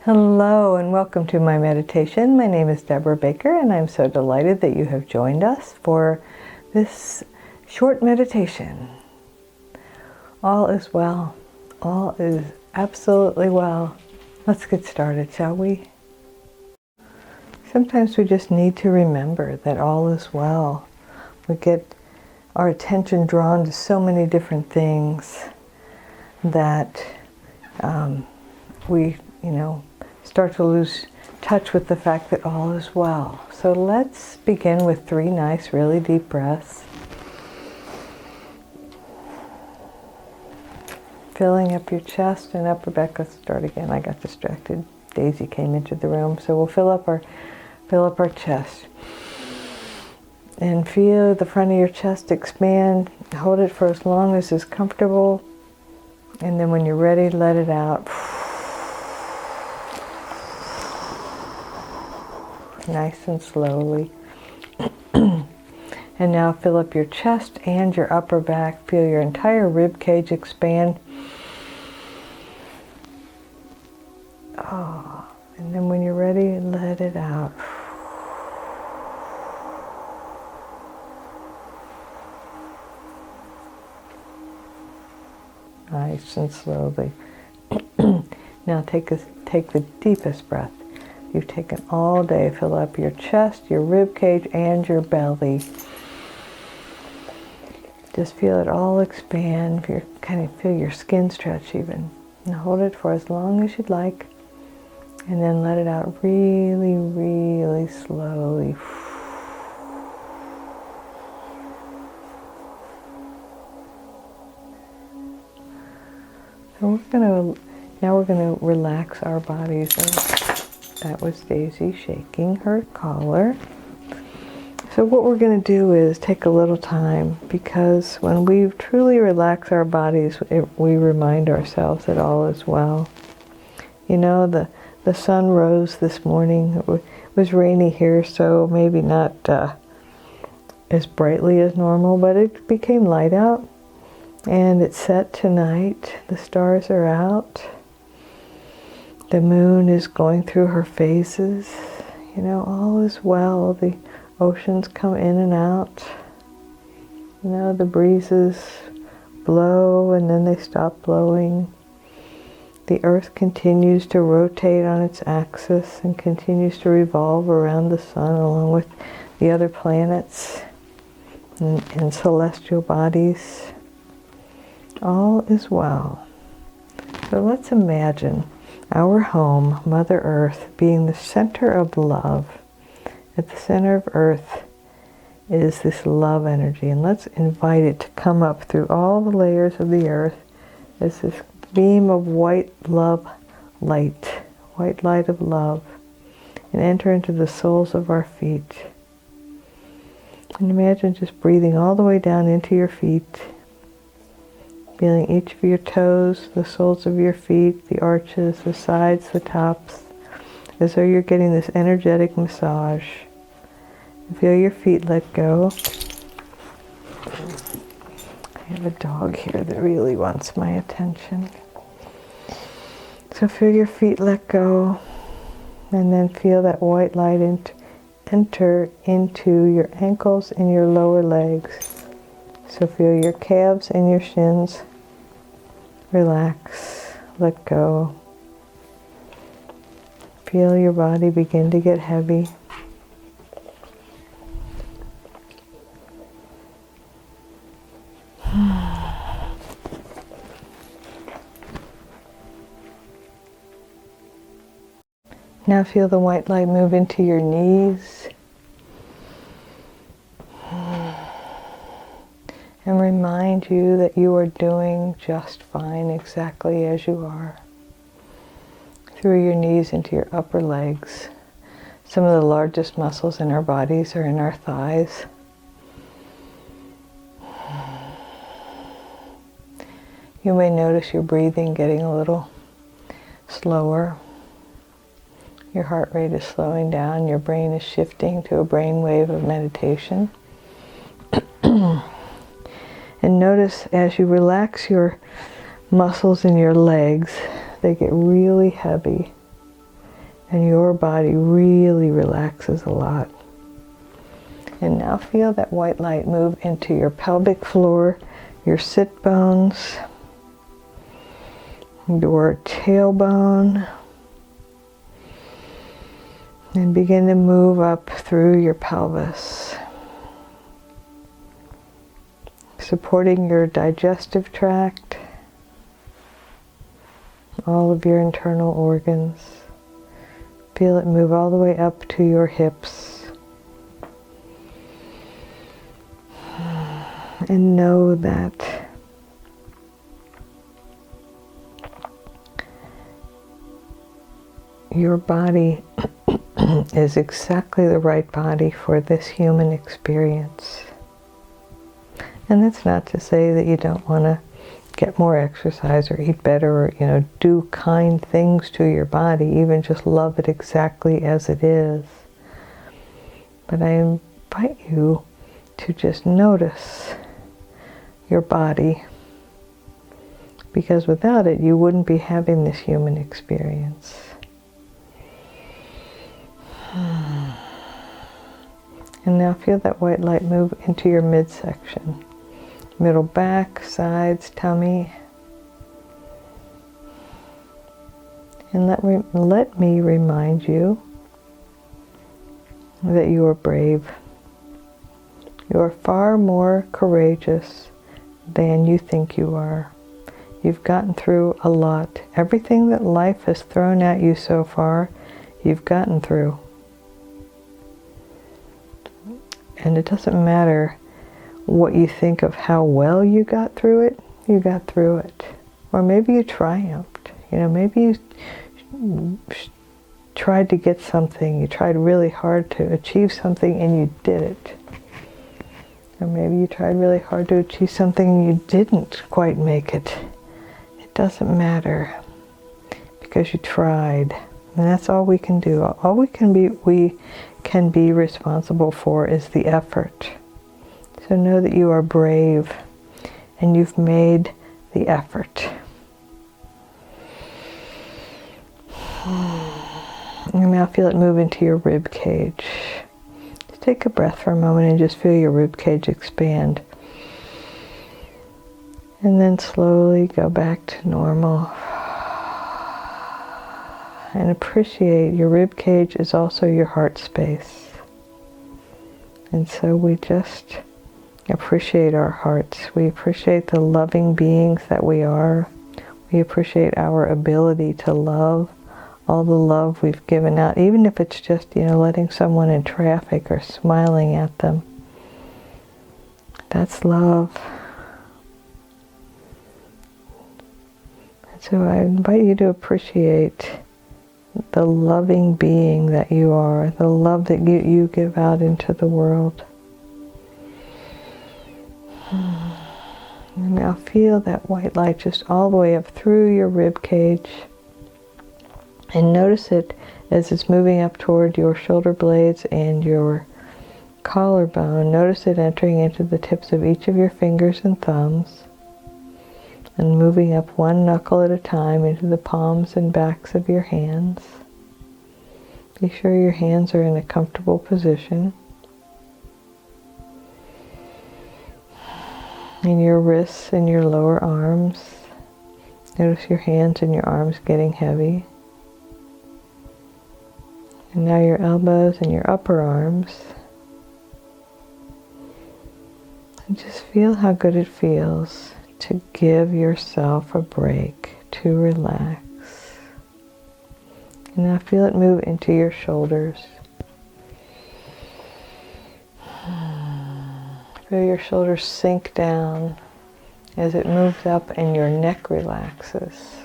Hello and welcome to my meditation. My name is Deborah Baker and I'm so delighted that you have joined us for this short meditation. All is well. All is absolutely well. Let's get started, shall we? Sometimes we just need to remember that all is well. We get our attention drawn to so many different things that we start to lose touch with the fact that all is well. So let's begin with 3 nice, really deep breaths. Filling up your chest and upper back. Let's start again. I got distracted. Daisy came into the room. So we'll fill up our chest. And feel the front of your chest expand. Hold it for as long as is comfortable. And then when you're ready, let it out. Nice and slowly. And now fill up your chest and your upper back. Feel your entire rib cage expand. Oh, and then when you're ready, let it out. Nice and slowly. Now take the deepest breath you've taken all day. Fill up your chest, your rib cage, and your belly. Just feel it all expand. Feel your skin stretch even. And hold it for as long as you'd like. And then let it out really, really slowly. So now we're gonna relax our bodies. That was Daisy shaking her collar. So what we're going to do is take a little time, because when we truly relax our bodies, we remind ourselves that all is well. You know, the sun rose this morning. It was rainy here, so maybe not as brightly as normal, but it became light out. And it set tonight. The stars are out. The moon is going through her phases. You know, all is well. The oceans come in and out. You know, the breezes blow and then they stop blowing. The earth continues to rotate on its axis and continues to revolve around the sun along with the other planets and celestial bodies. All is well. So let's imagine our home, Mother Earth, being the center of love. At the center of Earth is this love energy, and let's invite it to come up through all the layers of the earth as this beam of white light of love, and enter into the soles of our feet. And imagine just breathing all the way down into your feet, feeling each of your toes, the soles of your feet, the arches, the sides, the tops, as though you're getting this energetic massage. And feel your feet let go. I have a dog here that really wants my attention. So feel your feet let go, and then feel that white light enter into your ankles and your lower legs. So feel your calves and your shins. Relax, let go. Feel your body begin to get heavy. Now feel the white light move into your knees. And remind you that you are doing just fine exactly as you are. Through your knees into your upper legs. Some of the largest muscles in our bodies are in our thighs. You may notice your breathing getting a little slower. Your heart rate is slowing down. Your brain is shifting to a brainwave of meditation. And notice as you relax your muscles in your legs, they get really heavy. and your body really relaxes a lot. And now feel that white light move into your pelvic floor, your sit bones, your tailbone, and begin to move up through your pelvis, supporting your digestive tract, all of your internal organs. Feel it move all the way up to your hips. And know that your body is exactly the right body for this human experience. And that's not to say that you don't want to get more exercise or eat better or, do kind things to your body, even just love it exactly as it is. But I invite you to just notice your body, because without it, you wouldn't be having this human experience. And now feel that white light move into your midsection. Middle back, sides, tummy. And let me remind you that you are brave. You are far more courageous than you think you are. You've gotten through a lot. Everything that life has thrown at you so far, you've gotten through. And it doesn't matter what you think of how well you got through it, you got through it. Or maybe you triumphed. Maybe you tried to get something, you tried really hard to achieve something and you did it. Or maybe you tried really hard to achieve something and you didn't quite make it. It doesn't matter, because you tried. And that's all we can do. All we can be responsible for is the effort. So know that you are brave and you've made the effort. And now feel it move into your rib cage. Just take a breath for a moment and just feel your rib cage expand. And then slowly go back to normal. And appreciate your rib cage is also your heart space. And so we just appreciate our hearts. We appreciate the loving beings that we are. We appreciate our ability to love, all the love we've given out, even if it's just, letting someone in traffic or smiling at them. That's love. And so I invite you to appreciate the loving being that you are, the love that you give out into the world. And now feel that white light just all the way up through your rib cage. And notice it as it's moving up toward your shoulder blades and your collarbone. Notice it entering into the tips of each of your fingers and thumbs. And moving up one knuckle at a time into the palms and backs of your hands. Be sure your hands are in a comfortable position. In your wrists and your lower arms. Notice your hands and your arms getting heavy. And now your elbows and your upper arms. And just feel how good it feels to give yourself a break, to relax. And now feel it move into your shoulders. Feel your shoulders sink down as it moves up and your neck relaxes.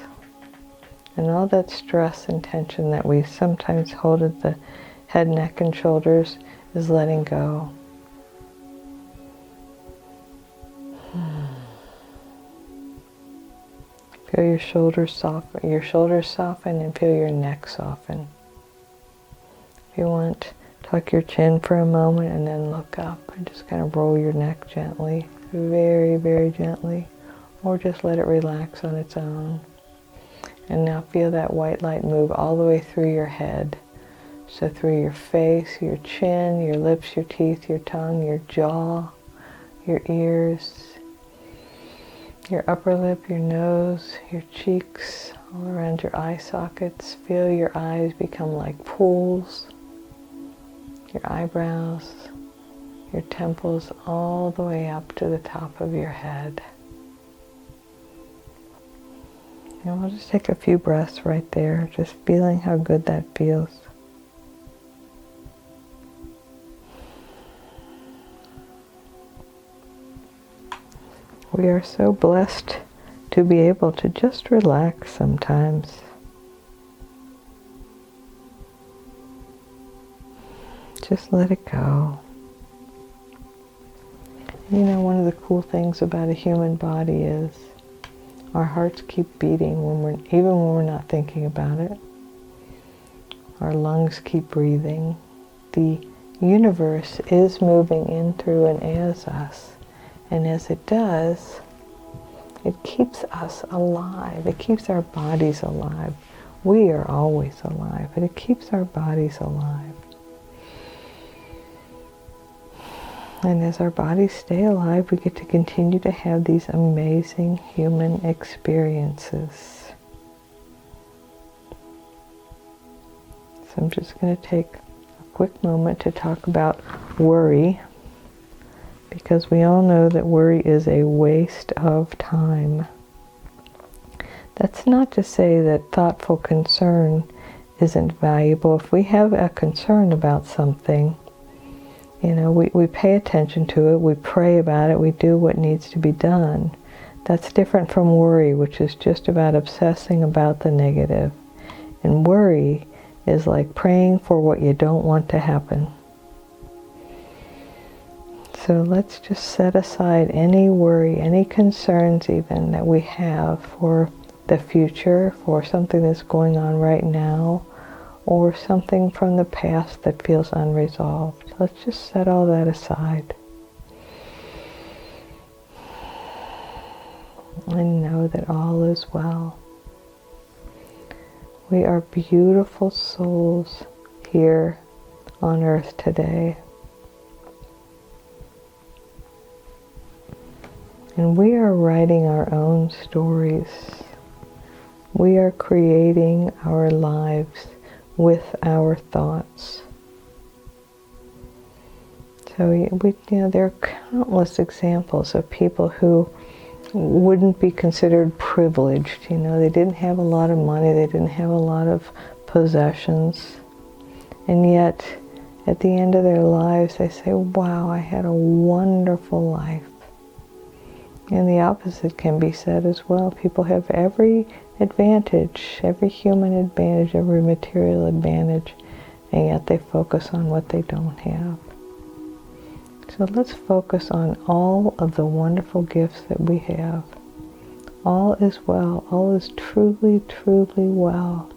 And all that stress and tension that we sometimes hold at the head, neck, and shoulders is letting go. Feel your shoulders soften and feel your neck soften. If you want, tuck your chin for a moment and then look up and just kind of roll your neck gently, very, very gently, or just let it relax on its own. And now feel that white light move all the way through your head. So through your face, your chin, your lips, your teeth, your tongue, your jaw, your ears, your upper lip, your nose, your cheeks, all around your eye sockets. Feel your eyes become like pools. Your eyebrows, your temples, all the way up to the top of your head. And we'll just take a few breaths right there, just feeling how good that feels. We are so blessed to be able to just relax sometimes. Just let it go. You know, one of the cool things about a human body is our hearts keep beating even when we're not thinking about it. Our lungs keep breathing. The universe is moving in, through, and as us. And as it does, it keeps us alive. It keeps our bodies alive. We are always alive, but it keeps our bodies alive. And as our bodies stay alive, we get to continue to have these amazing human experiences. So I'm just going to take a quick moment to talk about worry, because we all know that worry is a waste of time. That's not to say that thoughtful concern isn't valuable. If we have a concern about something, you know, we pay attention to it, we pray about it, we do what needs to be done. That's different from worry, which is just about obsessing about the negative. And worry is like praying for what you don't want to happen. So let's just set aside any worry, any concerns even that we have for the future, for something that's going on right now, or something from the past that feels unresolved. Let's just set all that aside. And know that all is well. We are beautiful souls here on earth today. And we are writing our own stories. We are creating our lives with our thoughts. So there are countless examples of people who wouldn't be considered privileged. They didn't have a lot of money, they didn't have a lot of possessions, and yet at the end of their lives they say, wow, I had a wonderful life. And the opposite can be said as well. People have every advantage, every human advantage, every material advantage, and yet they focus on what they don't have. So let's focus on all of the wonderful gifts that we have. All is well. All is truly, truly well.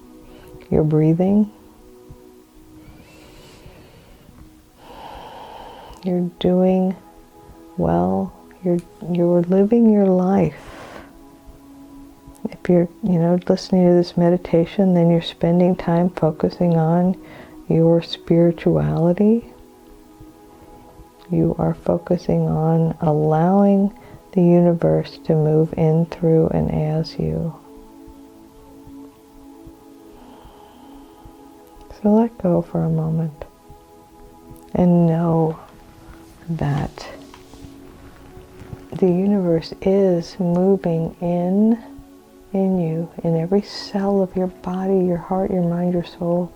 You're breathing. You're doing well. You're living your life. If you're, listening to this meditation, then you're spending time focusing on your spirituality. You are focusing on allowing the universe to move in, through, and as you. So let go for a moment and know that the universe is moving in you, in every cell of your body, your heart, your mind, your soul,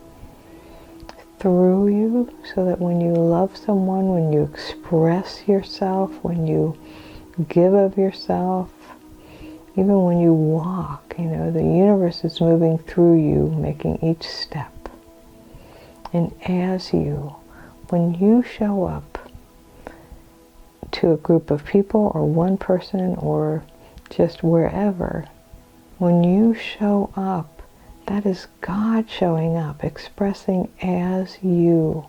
through you, so that when you love someone, when you express yourself, when you give of yourself, even when you walk, the universe is moving through you, making each step. And as you, when you show up to a group of people or one person or just wherever, when you show up, that is God showing up, expressing as you.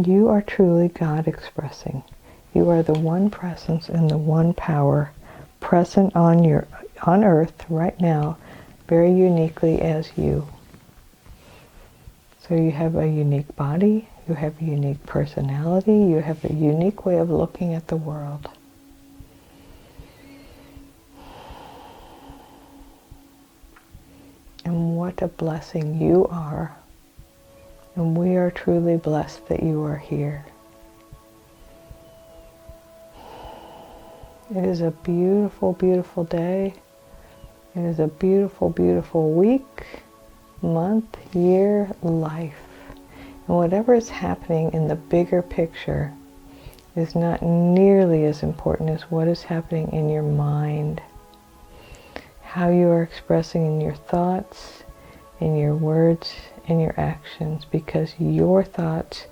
You are truly God expressing. You are the one presence and the one power present on earth right now very uniquely as you. So you have a unique body, you have a unique personality, you have a unique way of looking at the world. And what a blessing you are. And we are truly blessed that you are here. It is a beautiful, beautiful day. It is a beautiful, beautiful week, month, year, life. And whatever is happening in the bigger picture is not nearly as important as what is happening in your mind. How you are expressing in your thoughts, in your words, in your actions, because your thoughts,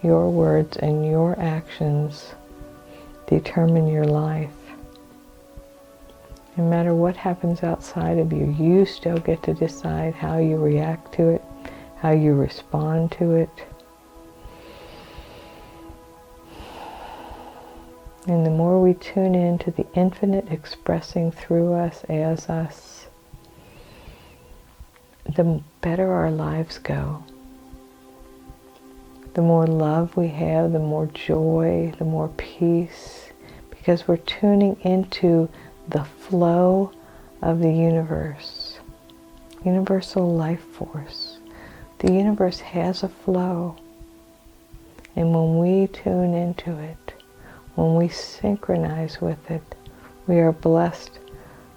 your words, and your actions determine your life. No matter what happens outside of you, you still get to decide how you react to it, how you respond to it. And the more we tune in to the infinite expressing through us, as us, the better our lives go. The more love we have, the more joy, the more peace, because we're tuning into the flow of the universe, universal life force. The universe has a flow. And when we tune into it, when we synchronize with it, we are blessed,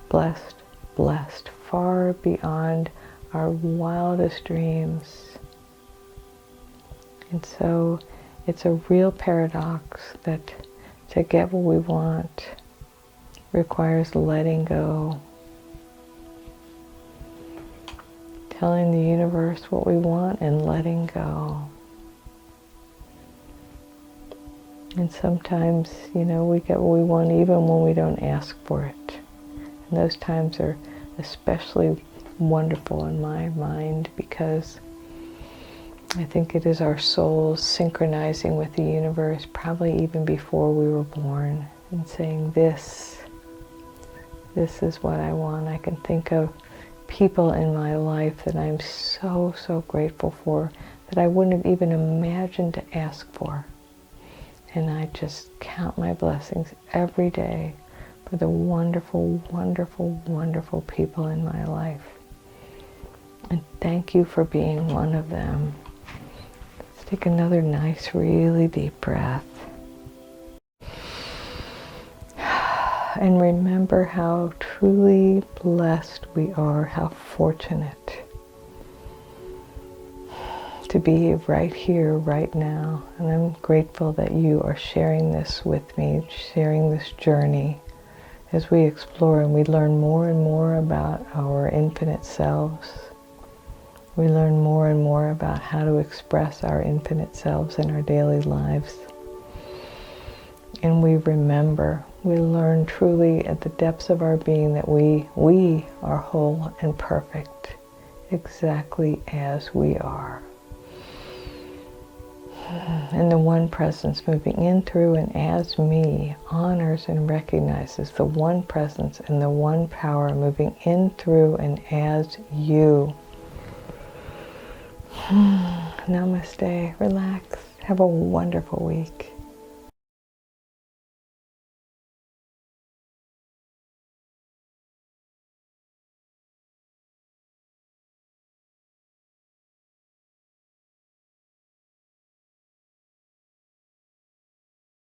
blessed, blessed, far beyond our wildest dreams. And so it's a real paradox that to get what we want requires letting go. Telling the universe what we want and letting go. And sometimes, we get what we want even when we don't ask for it. And those times are especially wonderful in my mind, because I think it is our souls synchronizing with the universe probably even before we were born and saying, this is what I want. I can think of people in my life that I'm so, so grateful for that I wouldn't have even imagined to ask for. And I just count my blessings every day for the wonderful, wonderful, wonderful people in my life. And thank you for being one of them. Let's take another nice, really deep breath. And remember how truly blessed we are, how fortunate to be right here, right now. And I'm grateful that you are sharing this with me, sharing this journey as we explore and we learn more and more about our infinite selves. We learn more and more about how to express our infinite selves in our daily lives. And we remember, we learn truly at the depths of our being that we are whole and perfect, exactly as we are. And the one presence moving in, through, and as me honors and recognizes the one presence and the one power moving in, through, and as you. Namaste. Relax. Have a wonderful week.